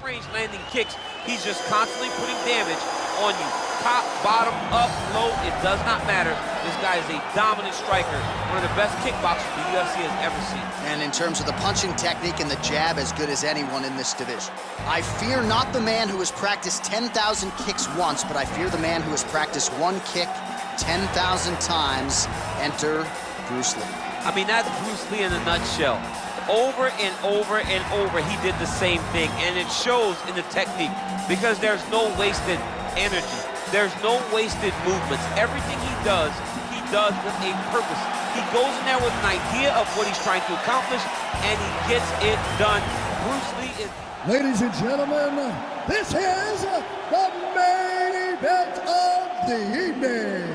range landing kicks. He's just constantly putting damage on you. Top, bottom, up, low, it does not matter. This guy is a dominant striker, one of the best kickboxers the UFC has ever seen. And in terms of the punching technique and the jab, as good as anyone in this division. I fear not the man who has practiced 10,000 kicks once, but I fear the man who has practiced one kick 10,000 times. Enter Bruce Lee. I mean, that's Bruce Lee in a nutshell. Over and over and over, he did the same thing, and it shows in the technique because there's no wasted energy. There's no wasted movements. Everything he does with a purpose. He goes in there with an idea of what he's trying to accomplish, and he gets it done. Bruce Lee is... Ladies and gentlemen, this is the main event of the evening.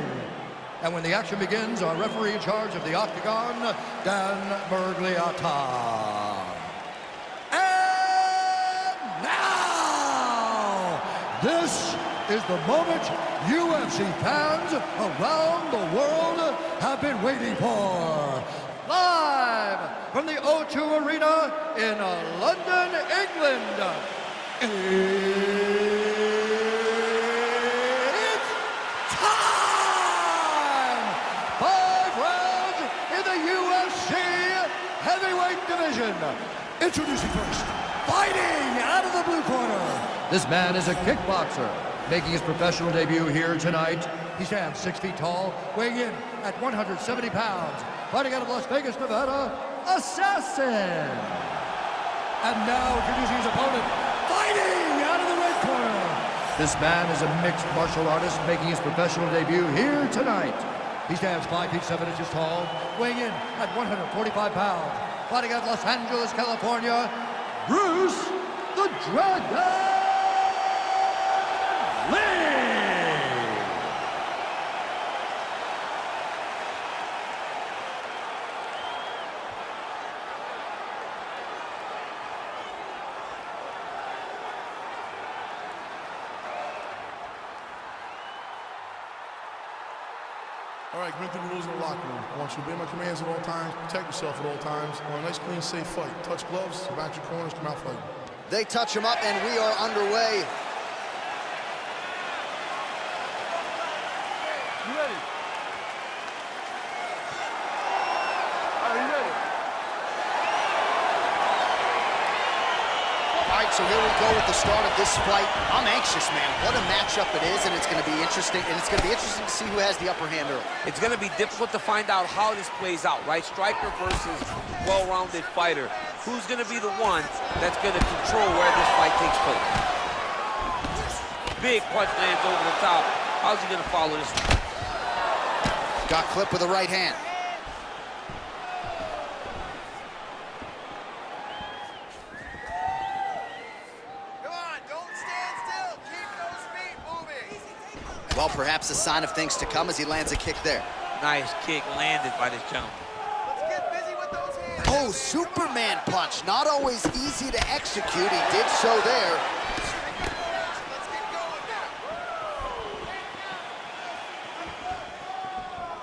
And when the action begins, our referee in charge of the Octagon, Dan Bergliata. And now, this is the moment UFC fans around the world have been waiting for. Live from the O2 Arena in London, England. It's time! 5 rounds in the UFC heavyweight division. Introducing first, fighting out of the blue corner. This man is a kickboxer, making his professional debut here tonight. He stands 6 feet tall, weighing in at 170 pounds. Fighting out of Las Vegas, Nevada, Assassin. And now introducing his opponent, fighting out of the red corner. This man is a mixed martial artist, making his professional debut here tonight. He stands 5 feet 7 inches tall, weighing in at 145 pounds. Fighting out of Los Angeles, California, Bruce the Dragon Lee! All right, commit the rules in the locker room. I want you to obey my commands at all times, protect yourself at all times. I want a nice, clean, safe fight. Touch gloves, back your corners, come out fighting. They touch him up, and we are underway. You ready? Are you ready? All right, so here we go with the start of this fight. I'm anxious, man. What a matchup it is, and it's going to be interesting. And it's going to be interesting to see who has the upper hand early. It's going to be difficult to find out how this plays out, right? Striker versus well-rounded fighter. Who's going to be the one that's going to control where this fight takes place? Big punch lands over the top. How's he going to follow this? Got clipped with the right hand. Come on, don't stand still. Keep those feet moving. Well, perhaps a sign of things to come as he lands a kick there. Nice kick landed by this gentleman. Let's get busy with those hands. Oh, Superman punch. Not always easy to execute. He did so there. Let's get going now.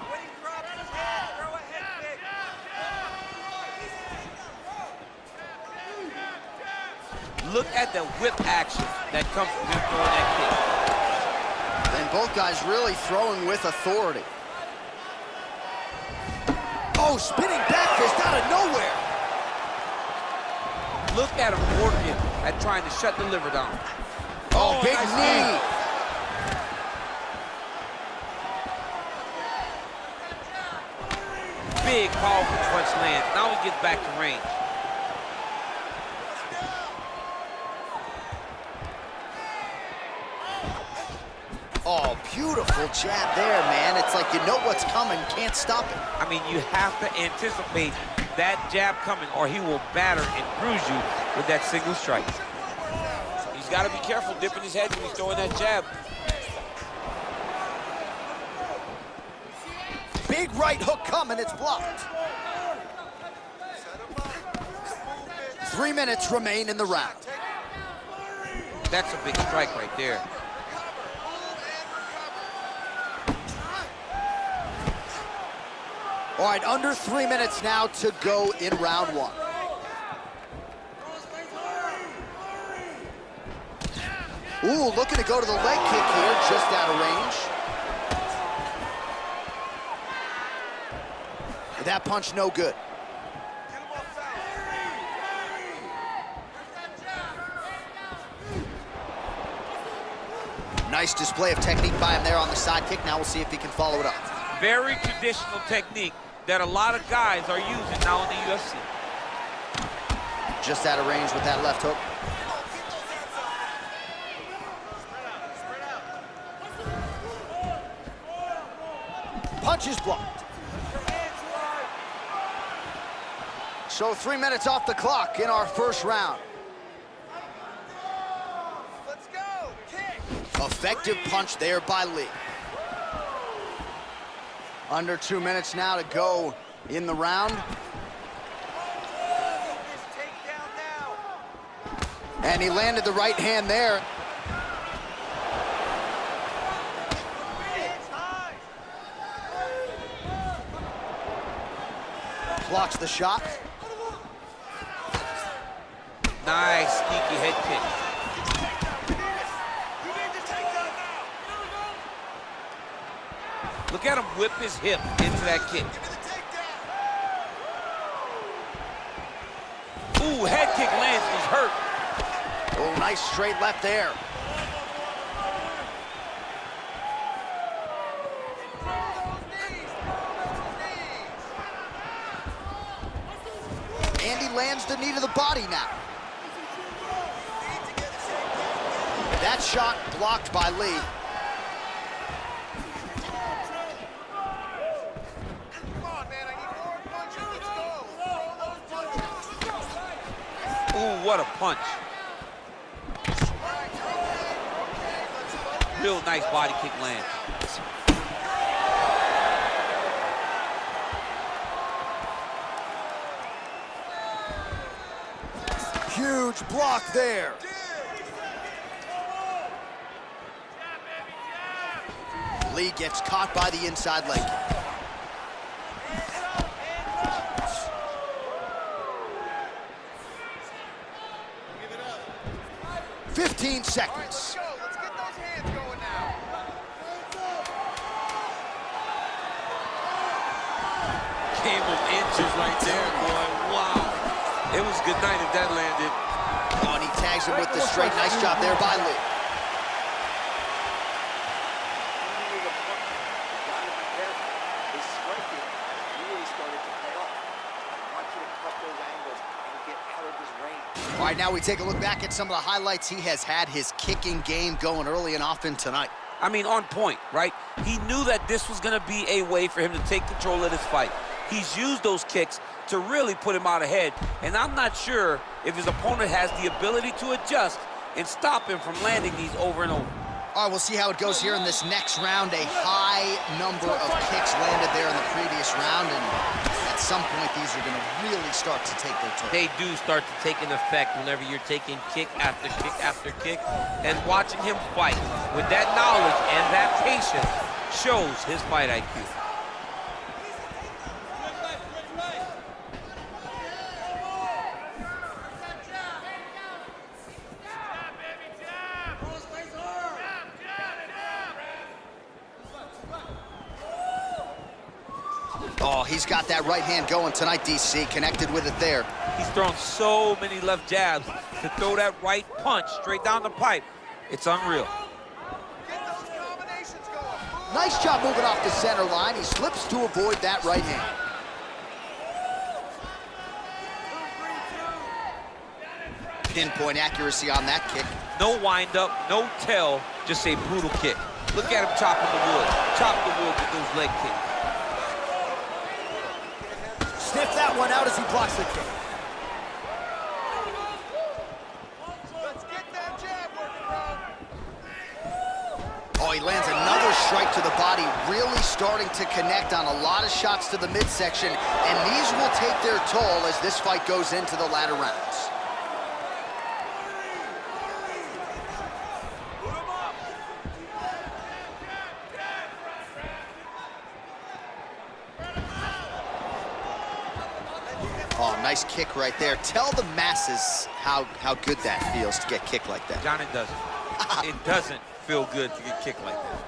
When he drops his head, throw a head kick. Look at the whip action that comes from him throwing that kick. And both guys really throwing with authority. Oh, spinning back fist out of nowhere. Look at him working at trying to shut the liver down. Oh, big nice knee. Big, powerful punch lands. Now he gets back to range. Oh, beautiful jab there, man. It's like you know what's coming, can't stop it. I mean, you have to anticipate that jab coming or he will batter and bruise you with that single strike. He's got to be careful dipping his head when he's throwing that jab. Big right hook coming, it's blocked. 3 minutes remain in the round. That's a big strike right there. All right, under 3 minutes now to go in round one. Ooh, looking to go to the leg kick here, just out of range. That punch no good. Nice display of technique by him there on the side kick. Now we'll see if he can follow it up. Very traditional technique that a lot of guys are using now in the UFC. Just out of range with that left hook. Punch is blocked. So 3 minutes off the clock in our first round. Let's go. Kick. Effective punch there by Lee. Under 2 minutes now to go in the round. This takedown now. And he landed the right hand there. Hands high. Blocks the shot. Nice, sneaky head kick. You need the takedown now. Look at him whip his hip into that kick. Give me the takedown. Ooh, head kick lands, he's hurt. Oh, nice straight left there. And he lands the knee to the body now. That shot blocked by Lee. Come on, man. I need more punches. Let's go. Throw those punches. Ooh, what a punch. Real nice body kick lands. Huge block there. Lee gets caught by the inside leg. 15 seconds. Let's go. Let's get those hands going now. Came of inches right there, boy. Wow. It was good night if that landed. Oh, and he tags him with the straight. Nice job there by Lee. All right, now we take a look back at some of the highlights. He has had his kicking game going early and often tonight. I mean, on point, right? He knew that this was going to be a way for him to take control of this fight. He's used those kicks to really put him out ahead, and I'm not sure if his opponent has the ability to adjust and stop him from landing these over and over. All right, we'll see how it goes here in this next round. A high number of kicks landed there in the previous round, and at some point, these are going to really start to take their toll. They do start to take an effect whenever you're taking kick after kick after kick, and watching him fight with that knowledge and that patience shows his fight IQ. Oh, he's got that right hand going tonight, DC. Connected with it there. He's thrown so many left jabs to throw that right punch straight down the pipe. It's unreal. Get those combinations going. Nice job moving off the center line. He slips to avoid that right hand. Pinpoint accuracy on that kick. No wind up, no tell, just a brutal kick. Look at him chopping the wood. Chop the wood with those leg kicks. Sniff that one out as he blocks the kick. Let's get that jab working, bro. Oh, he lands another strike to the body, really starting to connect on a lot of shots to the midsection, and these will take their toll as this fight goes into the latter rounds. Oh, nice kick right there. Tell the masses how good that feels to get kicked like that. Johnny does it. It doesn't feel good to get kicked like that.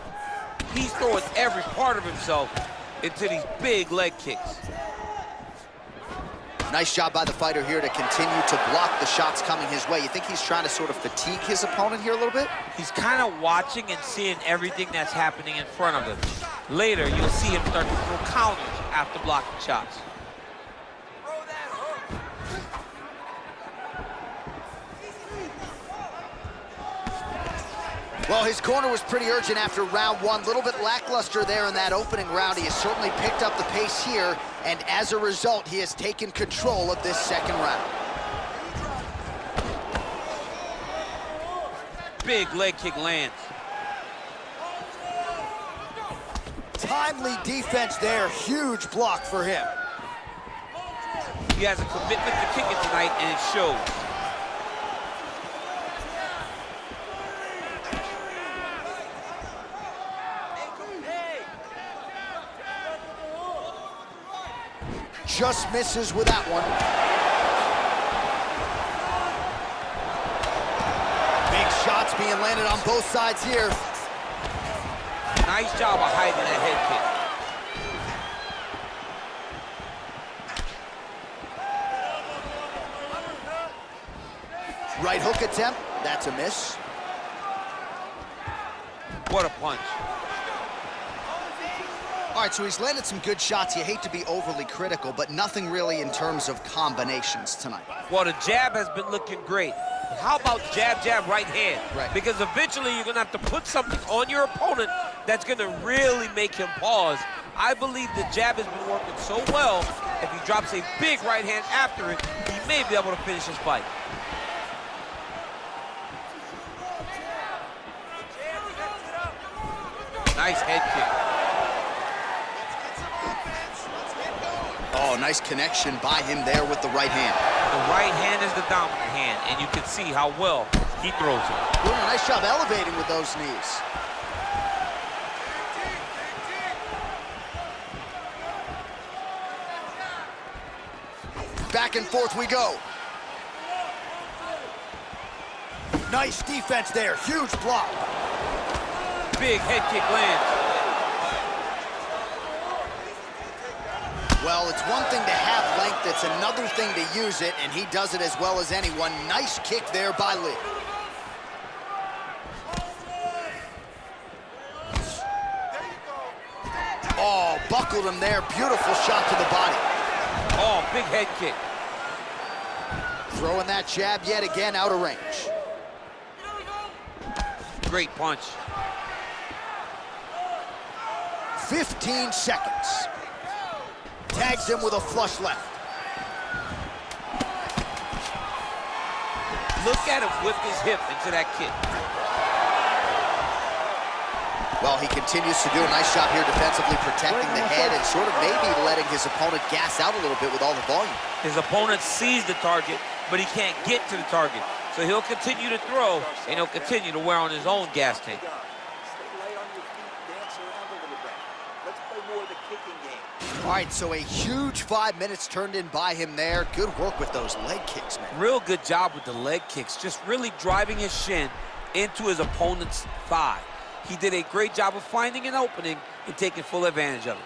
He's throwing every part of himself into these big leg kicks. Nice job by the fighter here to continue to block the shots coming his way. You think he's trying to sort of fatigue his opponent here a little bit? He's kind of watching and seeing everything that's happening in front of him. Later, you'll see him start to throw counters after blocking shots. Well, his corner was pretty urgent after round one. A little bit lackluster there in that opening round. He has certainly picked up the pace here, and as a result, he has taken control of this second round. Big leg kick lands. Timely defense there. Huge block for him. He has a commitment to kicking tonight, and it shows. Just misses with that one. Big shots being landed on both sides here. Nice job of hiding that head kick. Right hook attempt, that's a miss. What a punch. All right, so he's landed some good shots. You hate to be overly critical, but nothing really in terms of combinations tonight. Well, the jab has been looking great. How about jab, jab, right hand? Right. Because eventually you're going to have to put something on your opponent that's going to really make him pause. I believe the jab has been working so well, if he drops a big right hand after it, he may be able to finish his fight. Nice head kick. Oh, nice connection by him there with the right hand. The right hand is the dominant hand, and you can see how well he throws it. Doing a nice job elevating with those knees. Back and forth we go. Nice defense there, huge block. Big head kick lands. Well, it's one thing to have length, it's another thing to use it, and he does it as well as anyone. Nice kick there by Lee. Oh, buckled him there. Beautiful shot to the body. Oh, big head kick. Throwing that jab yet again out of range. Great punch. 15 seconds. Tags him with a flush left. Look at him whip his hip into that kick. Well, he continues to do a nice job here defensively, protecting the head and sort of maybe letting his opponent gas out a little bit with all the volume. His opponent sees the target, but he can't get to the target. So he'll continue to throw, and he'll continue to wear on his own gas tank. All right, so a huge 5 minutes turned in by him there. Good work with those leg kicks, man. Real good job with the leg kicks, just really driving his shin into his opponent's thigh. He did a great job of finding an opening and taking full advantage of it.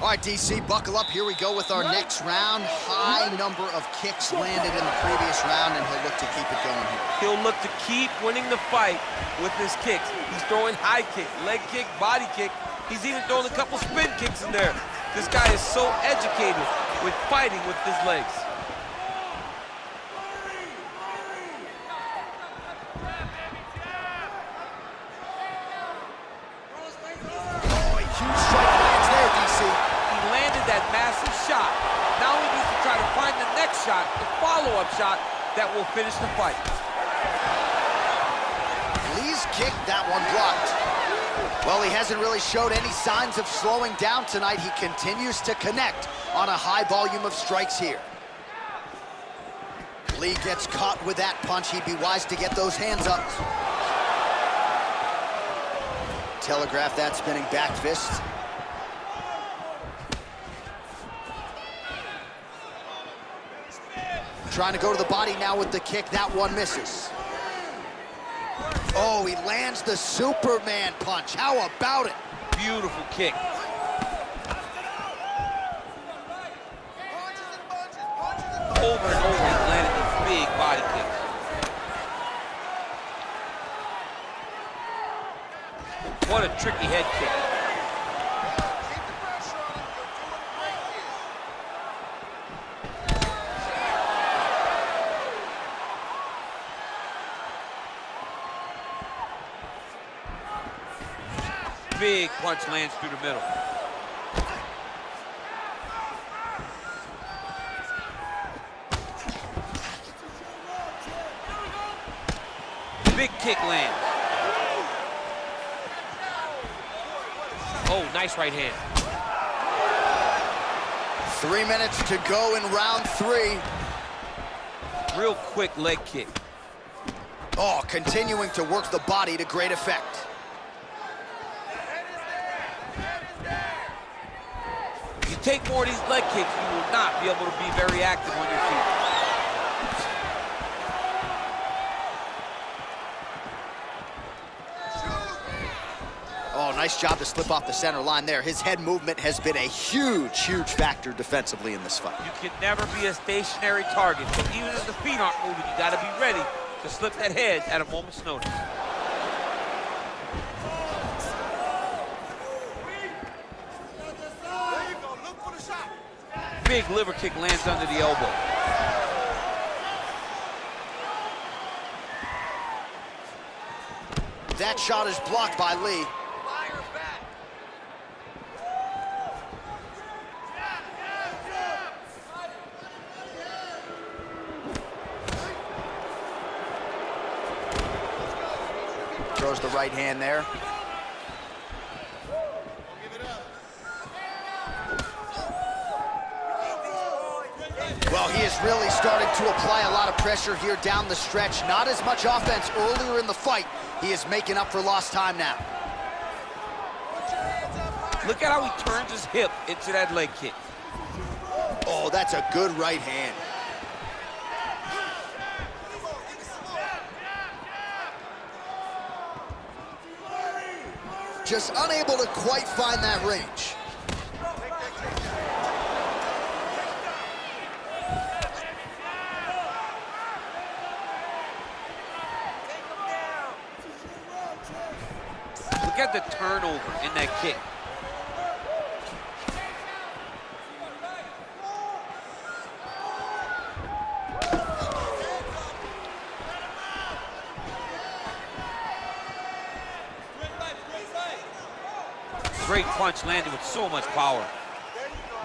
All right, DC, buckle up. Here we go with our next round. High number of kicks landed in the previous round, and he'll look to keep it going here. He'll look to keep winning the fight with his kicks. He's throwing high kick, leg kick, body kick. He's even throwing a couple spin kicks in there. This guy is so educated with fighting with his legs. Oh, a huge strike lands there, DC. He landed that massive shot. Now he needs to try to find the next shot, the follow-up shot that will finish the fight. Lee's kicked that one blocked. Well, he hasn't really showed any signs of slowing down tonight. He continues to connect on a high volume of strikes here. Lee gets caught with that punch. He'd be wise to get those hands up. Telegraph that spinning back fist. Trying to go to the body now with the kick. That one misses. Oh, he lands the Superman punch. How about it? Beautiful kick. Over and over, he's landed these big body kicks. What a tricky head kick. Keep the pressure on him. You're doing great here. Big punch lands through the middle. Big kick lands. Oh, nice right hand. 3 minutes to go in round 3. Real quick leg kick. Oh, continuing to work the body to great effect. If you take more of these leg kicks, you will not be able to be very active on your feet. Oh, nice job to slip off the center line there. His head movement has been a huge, huge factor defensively in this fight. You can never be a stationary target, so even if the feet aren't moving, you gotta be ready to slip that head at a moment's notice. There you go. Look for the shot. Big liver kick lands under the elbow. That shot is blocked by Lee. Fire back. Throws the right hand there. Well, he is really starting to apply a lot of pressure here down the stretch. Not as much offense earlier in the fight. He is making up for lost time now. Look at how he turns his hip into that leg kick. Oh, that's a good right hand. Just unable to quite find that range. Look at the turnover in that kick. Great punch landed with so much power. There you go.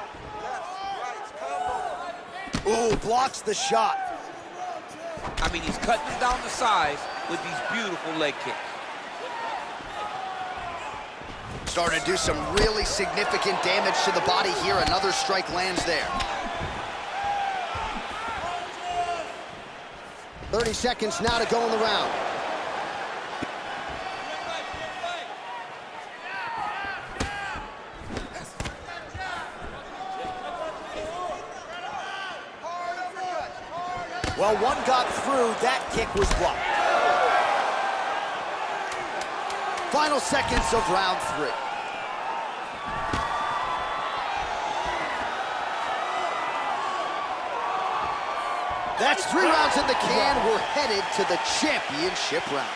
Yes, right. Combo. Ooh, blocks the shot. I mean, he's cutting them down to size with these beautiful leg kicks. Starting to do some really significant damage to the body here. Another strike lands there. 30 seconds now to go in the round. Well, one got through. That kick was blocked. Final seconds of round 3. That's 3 rounds in the can. We're headed to the championship rounds.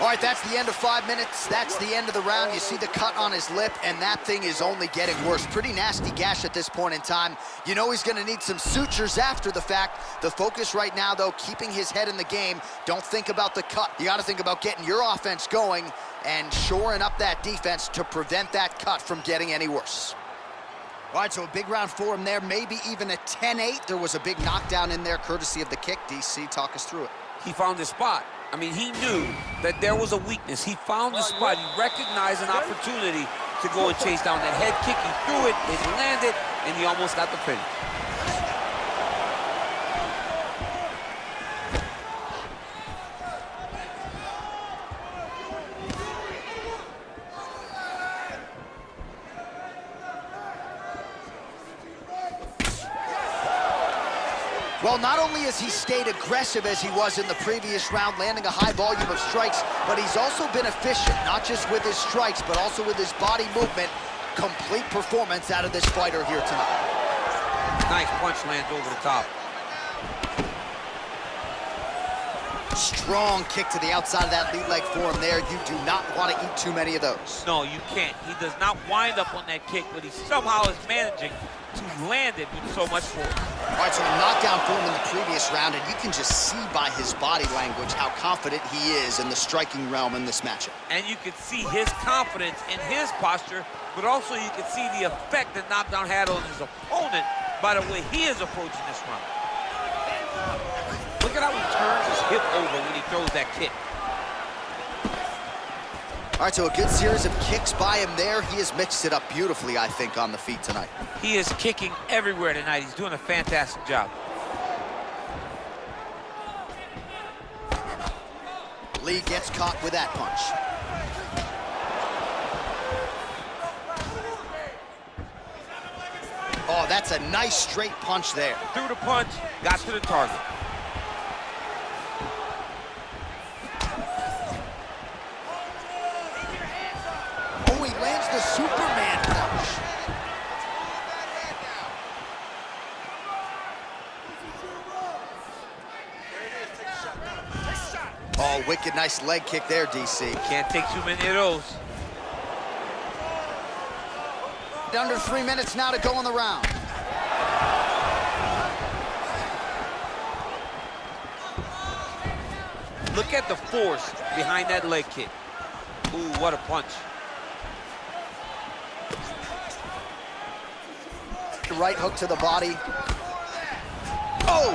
All right, that's the end of 5 minutes. That's the end of the round. You see the cut on his lip, and that thing is only getting worse. Pretty nasty gash at this point in time. You know he's gonna need some sutures after the fact. The focus right now, though, keeping his head in the game. Don't think about the cut. You gotta think about getting your offense going and shoring up that defense to prevent that cut from getting any worse. All right, so a big round for him there, maybe even a 10-8. There was a big knockdown in there, courtesy of the kick. DC, talk us through it. He found his spot. I mean, he knew that there was a weakness. He found the spot. He recognized an opportunity to go and chase down that head kick. He threw it, it landed, and he almost got the finish. Well, not only has he stayed aggressive as he was in the previous round, landing a high volume of strikes, but he's also been efficient, not just with his strikes, but also with his body movement. Complete performance out of this fighter here tonight. Nice punch lands over the top. Strong kick to the outside of that lead leg for him there. You do not want to eat too many of those. No, you can't. He does not wind up on that kick, but he somehow is managing to land it with so much force. All right, so a knockdown for him in the previous round, and you can just see by his body language how confident he is in the striking realm in this matchup. And you can see his confidence in his posture, but also you can see the effect the knockdown had on his opponent by the way he is approaching this round. Look at how he turns his hip over when he throws that kick. All right, so a good series of kicks by him there. He has mixed it up beautifully, I think, on the feet tonight. He is kicking everywhere tonight. He's doing a fantastic job. Lee gets caught with that punch. Oh, that's a nice straight punch there. Threw the punch, got to the target. Oh, he lands the Superman punch. Oh, wicked nice leg kick there, DC. Can't take too many of those. Under 3 minutes now to go in the round. Look at the force behind that leg kick. Ooh, what a punch. Right hook to the body. Oh!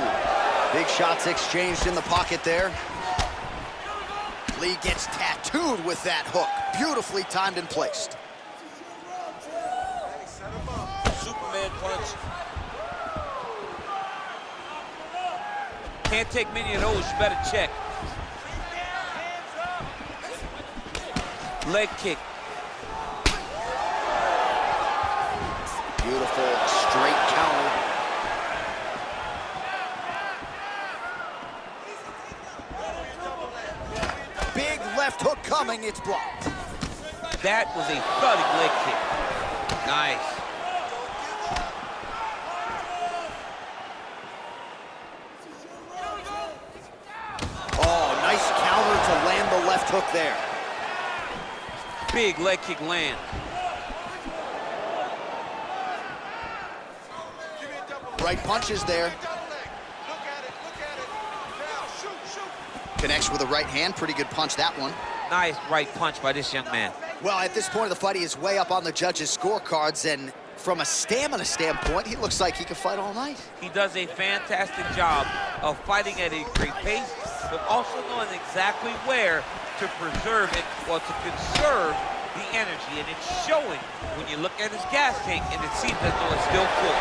Big shots exchanged in the pocket there. Lee gets tattooed with that hook. Beautifully timed and placed. Superman punch. Can't take many of those, you better check. Leg kick. Beautiful straight counter. Big left hook coming, it's blocked. That was a thudding leg kick. Nice. Oh, nice counter to land the left hook there. Big leg kick land. Right punches there. Connects with a right hand. Pretty good punch, that one. Nice right punch by this young man. Well, at this point of the fight, he is way up on the judges' scorecards, and from a stamina standpoint, he looks like he can fight all night. He does a fantastic job of fighting at a great pace, but also knowing exactly where to preserve it, or to conserve the energy, and it's showing when you look at his gas tank, and it seems as though it's still full.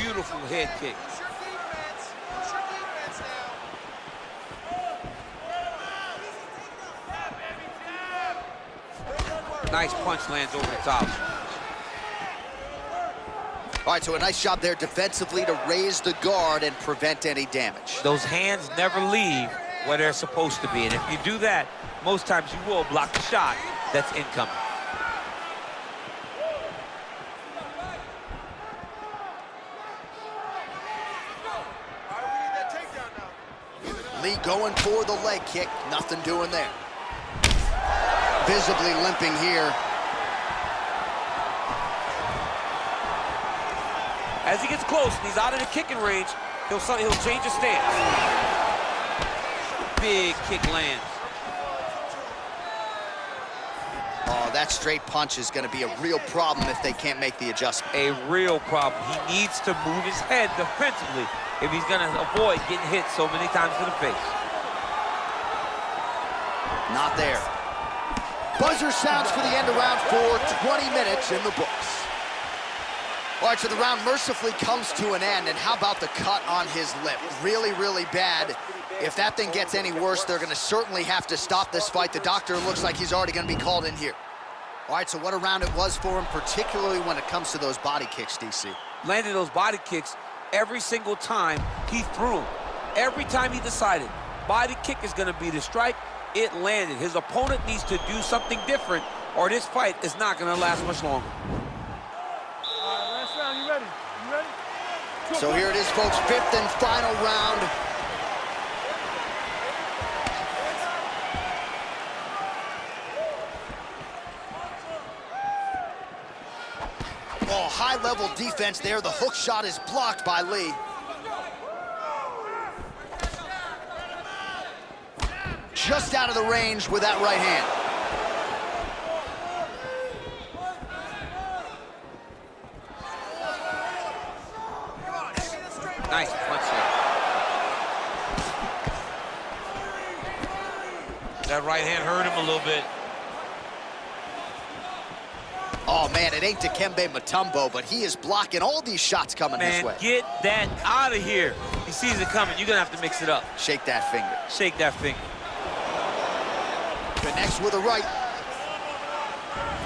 Beautiful head kick. Nice punch lands over the top. All right, so a nice job there defensively to raise the guard and prevent any damage. Those hands never leave where they're supposed to be, and if you do that, most times you will block the shot that's incoming. Lee going for the leg kick, nothing doing there. Visibly limping here. As he gets close and he's out of the kicking range, he'll change his stance. Big kick lands. Oh, that straight punch is going to be a real problem if they can't make the adjustment. A real problem. He needs to move his head defensively if he's going to avoid getting hit so many times to the face. Not there. Buzzer sounds for the end of round 4, 20 minutes in the books. All right, so the round mercifully comes to an end, and how about the cut on his lip? Really, really bad. If that thing gets any worse, they're gonna certainly have to stop this fight. The doctor looks like he's already gonna be called in here. All right, so what a round it was for him, particularly when it comes to those body kicks, DC. landed those body kicks every single time he threw them. Every time he decided body kick is going to be the strike, it landed. His opponent needs to do something different, or this fight is not going to last much longer. All right, last round. You ready? You ready? So here it is, folks, fifth and final round. Oh, high-level defense there. The hook shot is blocked by Lee. Just out of the range with that right hand. Nice punch there. That right hand hurt him a little bit. Oh, man, it ain't Dikembe Mutombo, but he is blocking all these shots coming this way. Get that out of here. He sees it coming. You're going to have to mix it up. Shake that finger. Shake that finger. Connects with a right.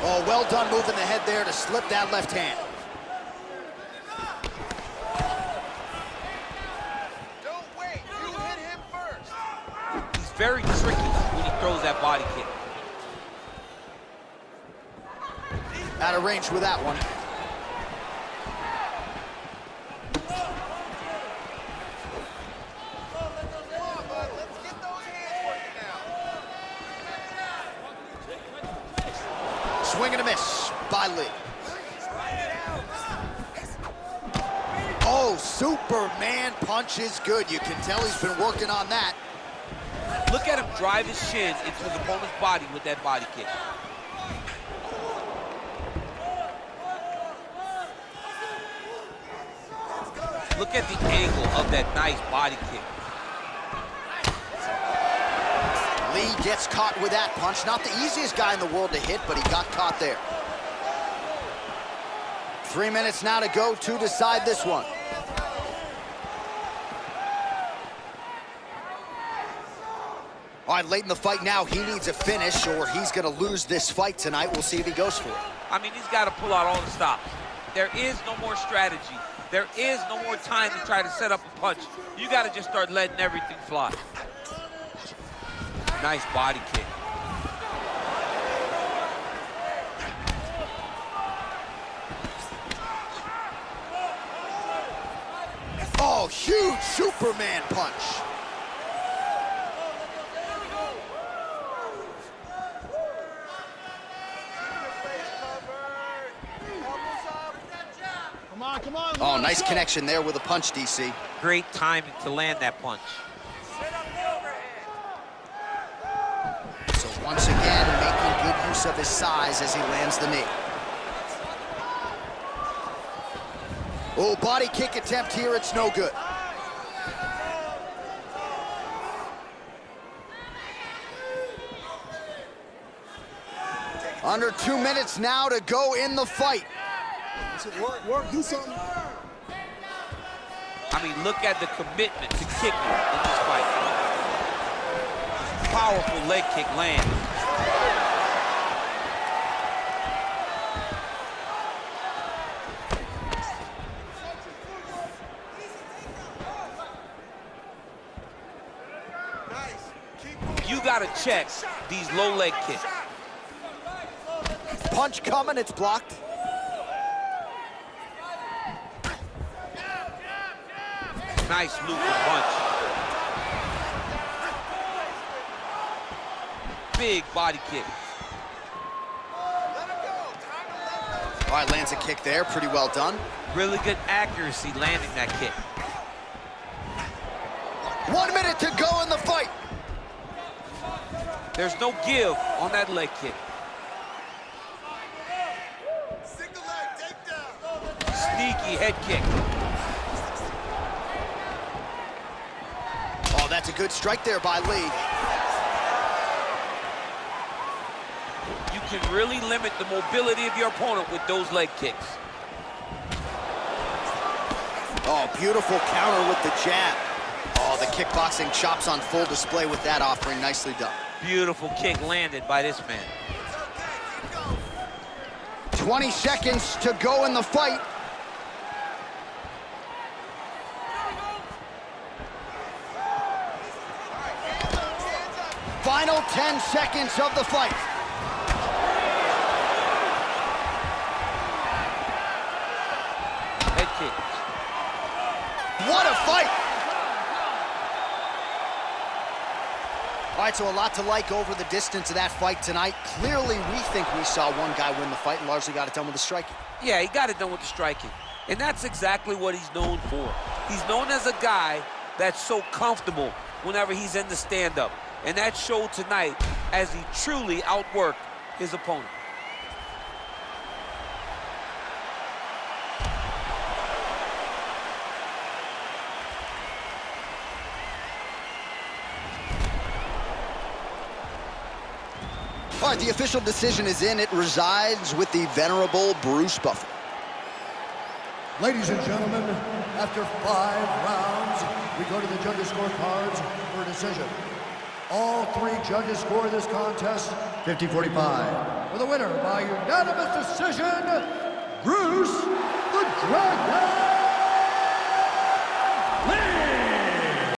Oh, well done moving the head there to slip that left hand. Don't wait. You hit him first. He's very tricky when he throws that body kick. Out of range with that one. Come on, bud. Let's get those hands working now. Swing and a miss by Lee. Oh, Superman punch is good. You can tell he's been working on that. Look at him drive his shin into his opponent's body with that body kick. Look at the angle of that nice body kick. Lee gets caught with that punch. Not the easiest guy in the world to hit, but he got caught there. 3 minutes now to go to decide this one. All right, late in the fight now, he needs a finish or he's gonna lose this fight tonight. We'll see if he goes for it. I mean, he's got to pull out all the stops. There is no more strategy. There is no more time to try to set up a punch. You got to just start letting everything fly. Nice body kick. Oh, huge Superman punch. Come on. Oh, nice connection there with a punch, DC. Great timing to land that punch. So once again, making good use of his size as he lands the knee. Oh, body kick attempt here, it's no good. Under 2 minutes now to go in the fight. Work, do something. I mean, look at the commitment to kicking in this fight. Powerful leg kick land. You gotta check these low leg kicks. Punch coming, it's blocked. Nice looping punch. Big body kick. All right, lands a kick there, pretty well done. Really good accuracy landing that kick. 1 minute to go in the fight. There's no give on that leg kick. Sneaky head kick. Oh, that's a good strike there by Lee. You can really limit the mobility of your opponent with those leg kicks. Oh, beautiful counter with the jab. Oh, the kickboxing chops on full display with that offering. Nicely done. Beautiful kick landed by this man. 20 seconds to go in the fight. Final 10 seconds of the fight. Head kick. What a fight! All right, so a lot to like over the distance of that fight tonight. Clearly, we think we saw one guy win the fight and largely got it done with the striking. Yeah, he got it done with the striking. And that's exactly what he's known for. He's known as a guy that's so comfortable whenever he's in the stand-up. And that showed tonight as he truly outworked his opponent. All right, the official decision is in. It resides with the venerable Bruce Buffer. Ladies and gentlemen, after 5 rounds, we go to the judges' scorecards for a decision. All 3 judges score this contest 50-45. For the winner by unanimous decision, Bruce the Dragon